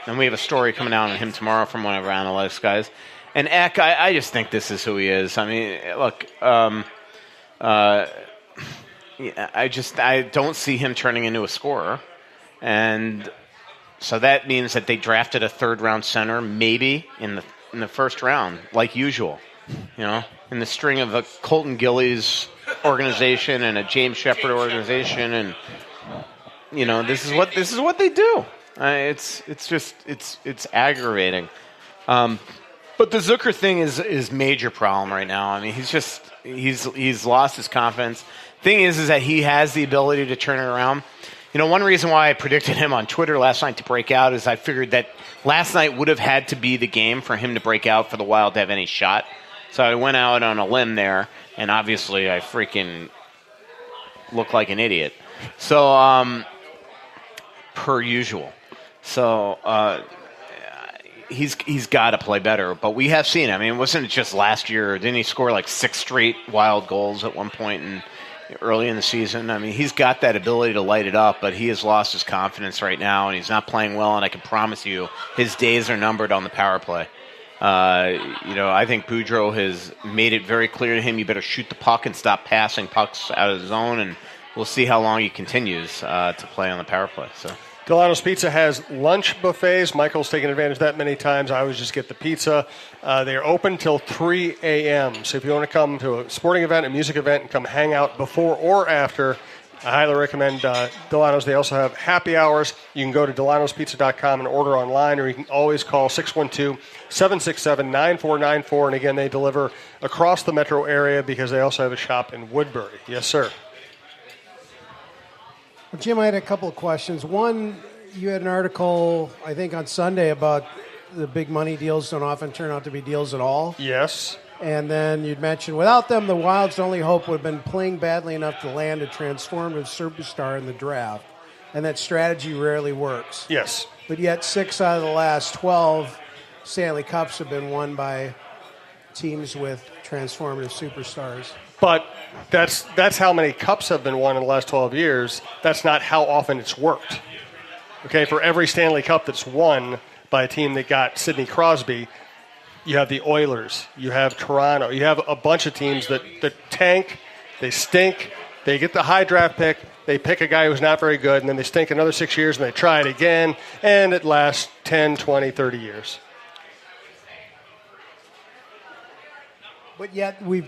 and we have a story coming out on him tomorrow from one of our analytics guys. And Eck, I just think this is who he is. I mean, look, I don't see him turning into a scorer, and so that means that they drafted a third-round center, maybe in the first round, like usual. In the string of a Colton Gillies organization and a James Shepard organization, and this is what they do. It's aggravating. But the Zucker thing is major problem right now. I mean, he's lost his confidence. Thing is that he has the ability to turn it around. One reason why I predicted him on Twitter last night to break out is I figured that last night would have had to be the game for him to break out for the Wild to have any shot. So I went out on a limb there, and obviously I freaking look like an idiot. So, per usual. So, he's got to play better. But we have seen, I mean, it wasn't just last year. Didn't he score like 6 straight Wild goals at one point early in the season? I mean, he's got that ability to light it up, but he has lost his confidence right now, and he's not playing well, and I can promise you his days are numbered on the power play. I think Boudreau has made it very clear to him, you better shoot the puck and stop passing pucks out of the zone, and we'll see how long he continues to play on the power play. So. Dulono's Pizza has lunch buffets. Michael's taken advantage of that many times. I always just get the pizza. They are open till 3 a.m. So if you want to come to a sporting event, a music event, and come hang out before or after, I highly recommend Dulono's. They also have happy hours. You can go to Dulono'sPizza.com and order online, or you can always call 612-767-9494. And again, they deliver across the metro area because they also have a shop in Woodbury. Yes, sir. Jim, I had a couple of questions. One, you had an article, I think, on Sunday about the big money deals don't often turn out to be deals at all. Yes. And then you'd mentioned, without them, the Wild's only hope would have been playing badly enough to land a transformative superstar in the draft. And that strategy rarely works. Yes. But yet 6 out of the last 12 Stanley Cups have been won by teams with transformative superstars. But that's how many cups have been won in the last 12 years. That's not how often it's worked. Okay, for every Stanley Cup that's won by a team that got Sidney Crosby, you have the Oilers, you have Toronto, you have a bunch of teams that tank, they stink, they get the high draft pick, they pick a guy who's not very good, and then they stink another 6 years, and they try it again, and it lasts 10, 20, 30 years. But yet you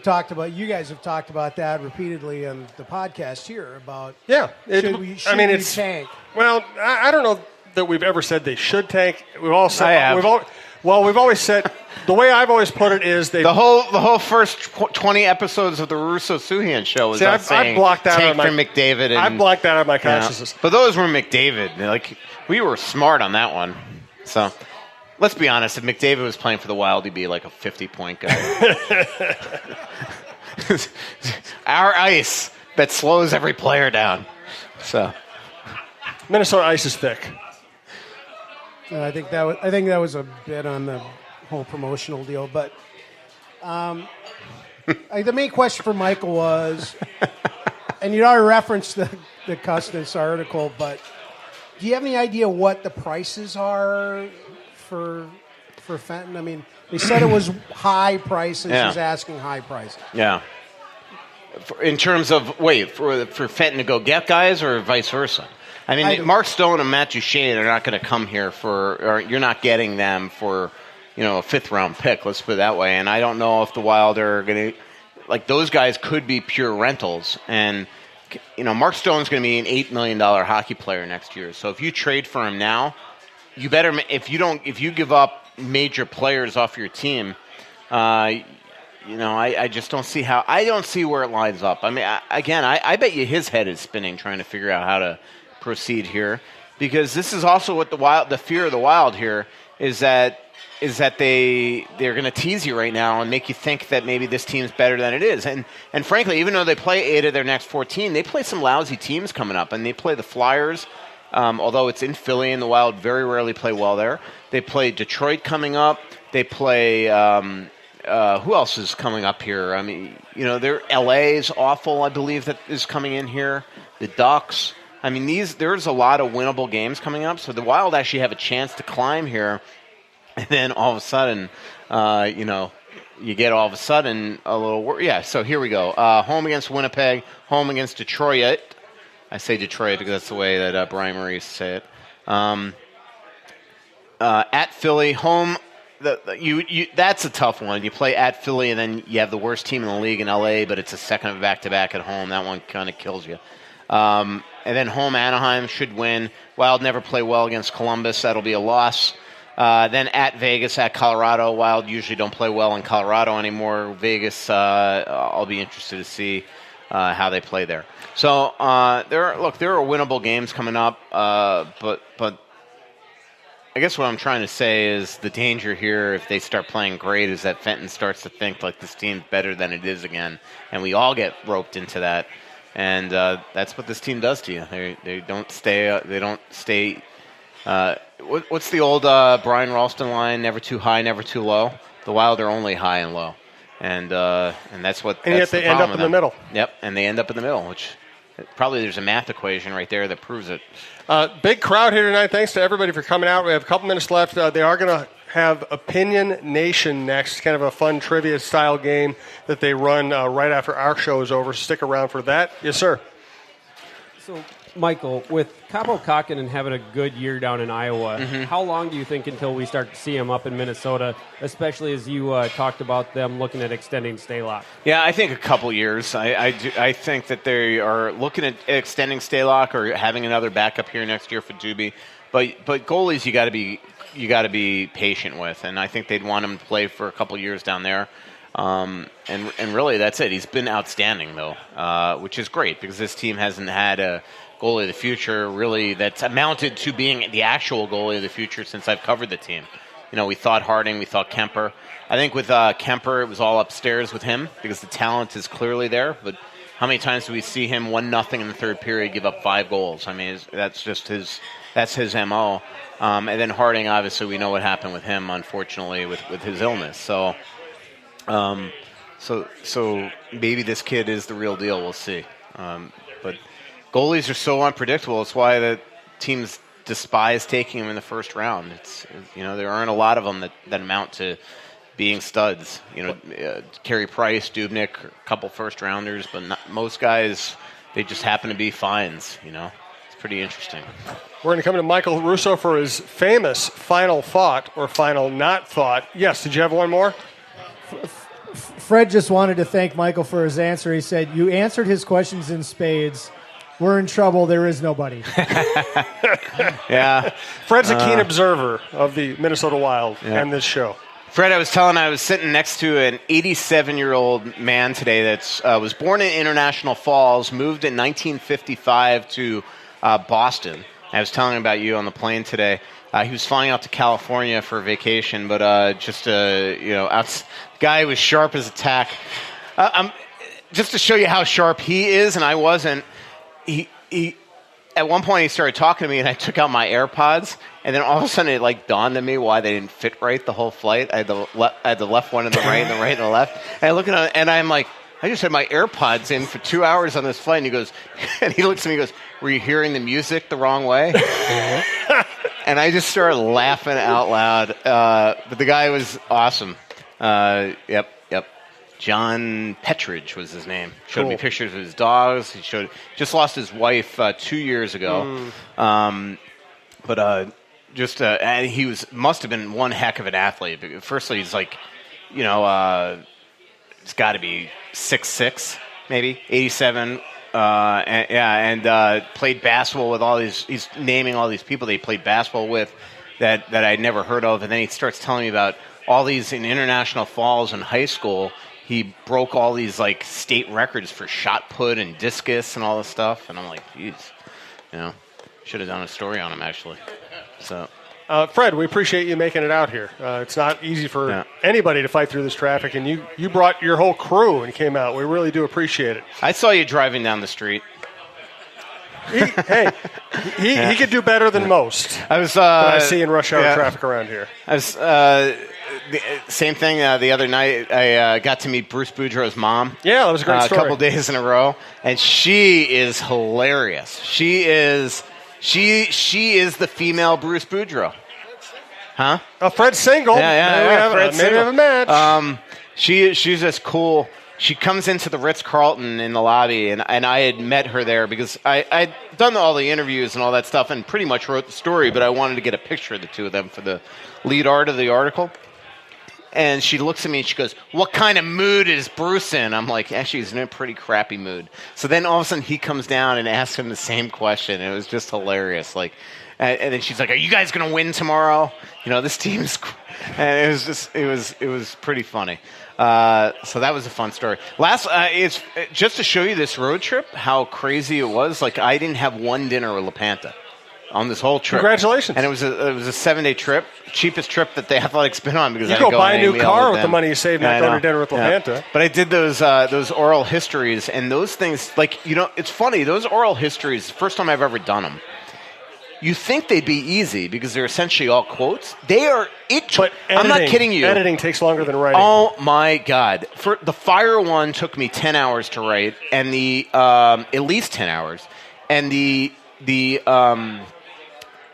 guys have talked about that repeatedly on the podcast here about should we tank? Well, I don't know that we've ever said they should tank. We've all said we've always said the way I've always put it is the whole first 20 episodes of the Russo-Souhan Show was saying blocked that tank for McDavid. I blocked that out of my consciousness. But those were McDavid. Like we were smart on that one. So. Let's be honest, if McDavid was playing for the Wild, he'd be like a 50-point guy. Our ice that slows every player down. So Minnesota ice is thick. I think that was a bit on the whole promotional deal. But the main question for Michael was, and you already referenced the Custis article, but do you have any idea what the prices are for Fenton? I mean, they said it was high prices. Yeah. He's asking high prices. Yeah. In terms of, for Fenton to go get guys or vice versa? I mean, Mark Stone and Matt Duchene are not going to come here or you're not getting them for, a 5th-round pick, let's put it that way. And I don't know if the Wild are going to, those guys could be pure rentals. And, Mark Stone's going to be an $8 million hockey player next year. So if you trade for him now, you better, if you give up major players off your team, I just don't see how. I don't see where it lines up. I mean, I bet you his head is spinning trying to figure out how to proceed here, because this is also what the fear of the Wild here is that they're going to tease you right now and make you think that maybe this team's better than it is. And frankly, even though they play 8 of their next 14, they play some lousy teams coming up, and they play the Flyers. Although it's in Philly and the Wild very rarely play well there. They play Detroit coming up. They play who else is coming up here? I mean, LA is awful, I believe, that is coming in here. The Ducks. I mean, there's a lot of winnable games coming up, so the Wild actually have a chance to climb here, and then all of a sudden, you get all of a sudden a little yeah. So here we go. Home against Winnipeg, home against Detroit. I say Detroit because that's the way that Brian Murray used to say it. At Philly, home. That's a tough one. You play at Philly, and then you have the worst team in the league in LA, but it's a second of back-to-back at home. That one kind of kills you. And then home Anaheim should win. Wild never play well against Columbus. That'll be a loss. Then at Vegas, at Colorado. Wild usually don't play well in Colorado anymore. Vegas, I'll be interested to see how they play there. So there are winnable games coming up, but I guess what I'm trying to say is the danger here, if they start playing great, is that Fenton starts to think like this team's better than it is again, and we all get roped into that. And that's what this team does to you. They don't stay. They don't stay. What's the old Brian Ralston line? Never too high, never too low. The Wild are only high and low, and that's what. And yet they end up in the middle. Yep, and they end up in the middle, which probably there's a math equation right there that proves it. Big crowd here tonight. Thanks to everybody for coming out. We have a couple minutes left. They are going to have Opinion Nation next, kind of a fun trivia-style game that they run right after our show is over. Stick around for that. Yes, sir. So, Michael, with Capo Kakinen having a good year down in Iowa, how long do you think until we start to see him up in Minnesota, especially as you talked about them looking at extending Stalock? Yeah, I think a couple years. I think that they are looking at extending Stalock or having another backup here next year for Doobie. But goalies you got to be patient with, and I think they'd want him to play for a couple years down there. And really that's it. He's been outstanding though, which is great because this team hasn't had a goalie of the future really that's amounted to being the actual goalie of the future since I've covered the team. We thought Harding, we thought Kemper. I think with Kemper, it was all upstairs with him because the talent is clearly there. But how many times do we see him 1-0 in the third period give up 5 goals? I mean, that's just his MO. And then Harding, obviously, we know what happened with him, unfortunately, with his illness. So maybe this kid is the real deal. We'll see. But goalies are so unpredictable. It's why the teams despise taking them in the first round. There aren't a lot of them that amount to being studs. Carey Price, Dubnyk, a couple first rounders, but most guys, they just happen to be finds. It's pretty interesting. We're going to come to Michael Russo for his famous final thought or final not thought. Yes, did you have one more? Fred just wanted to thank Michael for his answer. He said, "You answered his questions in spades. We're in trouble. There is nobody." Yeah. Fred's a keen observer of the Minnesota Wild and this show. Fred, I was sitting next to an 87-year-old man today that was born in International Falls, moved in 1955 to Boston. I was telling him about you on the plane today. He was flying out to California for a vacation, but guy was sharp as a tack. Just to show you how sharp he is, and I wasn't. He at one point he started talking to me, and I took out my AirPods, and then all of a sudden it dawned on me why they didn't fit right the whole flight. I had the left one and the right, and the right and the left. And I look at it, and I'm like, I just had my AirPods in for 2 hours on this flight, and he goes, and he looks at me and goes, "Were you hearing the music the wrong way?" And I just started laughing out loud. But the guy was awesome. Yep. John Petridge was his name. Showed me pictures of his dogs. He just lost his wife 2 years ago. And he must have been one heck of an athlete. Firstly, he's he's got to be 6'6", maybe 87. And played basketball with all these. He's naming all these people that he played basketball with that I'd never heard of. And then he starts telling me about all these in International Falls in high school. He broke all these state records for shot put and discus and all this stuff. And I'm like, geez, should have done a story on him actually. So. Fred, we appreciate you making it out here. It's not easy for anybody to fight through this traffic, and you brought your whole crew and came out. We really do appreciate it. I saw you driving down the street. He could do better than most. I was. I see in rush hour traffic around here. I was. Same thing. The other night, I got to meet Bruce Boudreaux's mom. Yeah, that was a great story. A couple days in a row, and she is hilarious. She is the female Bruce Boudreaux. Huh? Fred's single. Yeah. Maybe we have a match. She's just cool. She comes into the Ritz-Carlton in the lobby, and I had met her there because I'd done all the interviews and all that stuff and pretty much wrote the story, but I wanted to get a picture of the two of them for the lead art of the article. And she looks at me and she goes, "What kind of mood is Bruce in?" I'm like, "Actually, he's in a pretty crappy mood." So then all of a sudden he comes down and asks him the same question. It was just hilarious. And then she's like, "Are you guys going to win tomorrow? This team's..." And it was pretty funny. So that was a fun story. It's just to show you this road trip, how crazy it was. I didn't have one dinner with LaPanta on this whole trip. Congratulations! And it was a 7-day trip, cheapest trip that the Athletic's been on because you I go buy a new car with the money you saved, not going to dinner with LaPanta. Yeah. But I did those oral histories, and those things, it's funny. Those oral histories, first time I've ever done them. You think they'd be easy because they're essentially all quotes. They are But I'm not kidding you. Editing takes longer than writing. Oh my God! For the fire one took me 10 hours to write, and the at least 10 hours, and the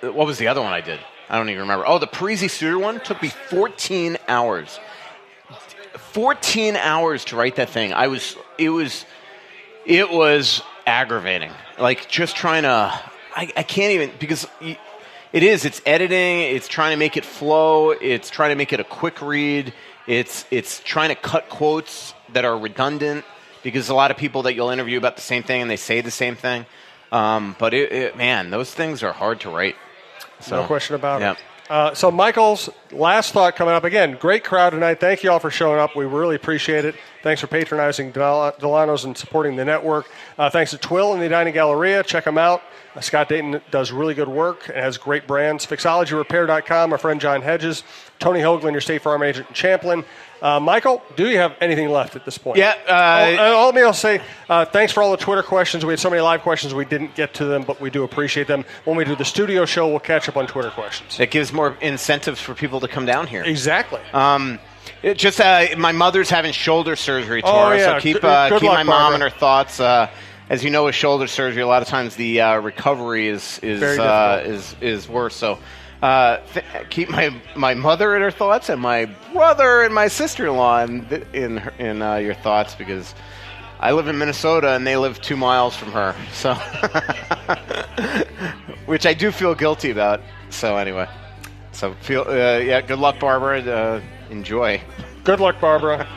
what was the other one I did? I don't even remember. Oh, the Parisi Suter one took me 14 hours. 14 hours to write that thing. It was aggravating. Just trying to. I can't even, because it's editing, it's trying to make it flow, it's trying to make it a quick read, it's trying to cut quotes that are redundant, because a lot of people that you'll interview about the same thing and they say the same thing. But man, those things are hard to write. So, no question about it. So Michael's last thought coming up. Again, great crowd tonight. Thank you all for showing up. We really appreciate it. Thanks for patronizing Dulono's and supporting the network. Thanks to Twill and the Dining Galleria. Check them out. Scott Dayton does really good work and has great brands. Fixologyrepair.com, our friend John Hedges. Tony Hoaglund, your State Farm agent in Champlin. Michael, do you have anything left at this point? Yeah. I'll say thanks for all the Twitter questions. We had so many live questions we didn't get to them, but we do appreciate them. When we do the studio show, we'll catch up on Twitter questions. It gives more incentives for people to come down here. Exactly. My mother's having shoulder surgery tomorrow, so keep luck, my mom Barbara. in her thoughts. As you know, with shoulder surgery, a lot of times the recovery is worse. So keep my mother in her thoughts, and my brother and my sister-in-law in your thoughts, because I live in Minnesota and they live 2 miles from her. So, which I do feel guilty about. So anyway, good luck, Barbara. Enjoy. Good luck, Barbara.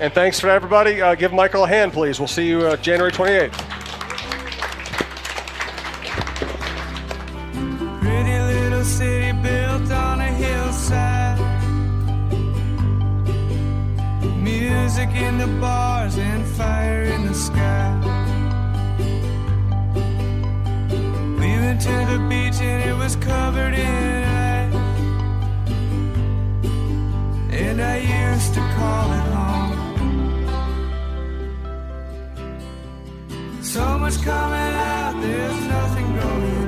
And thanks for everybody. Give Michael a hand, please. We'll see you January 28th. Pretty little city built on a hillside. Music in the bars and fire in the sky. We went to the beach and it was covered in ice. And I used to call it home. So much coming out, there's nothing going on.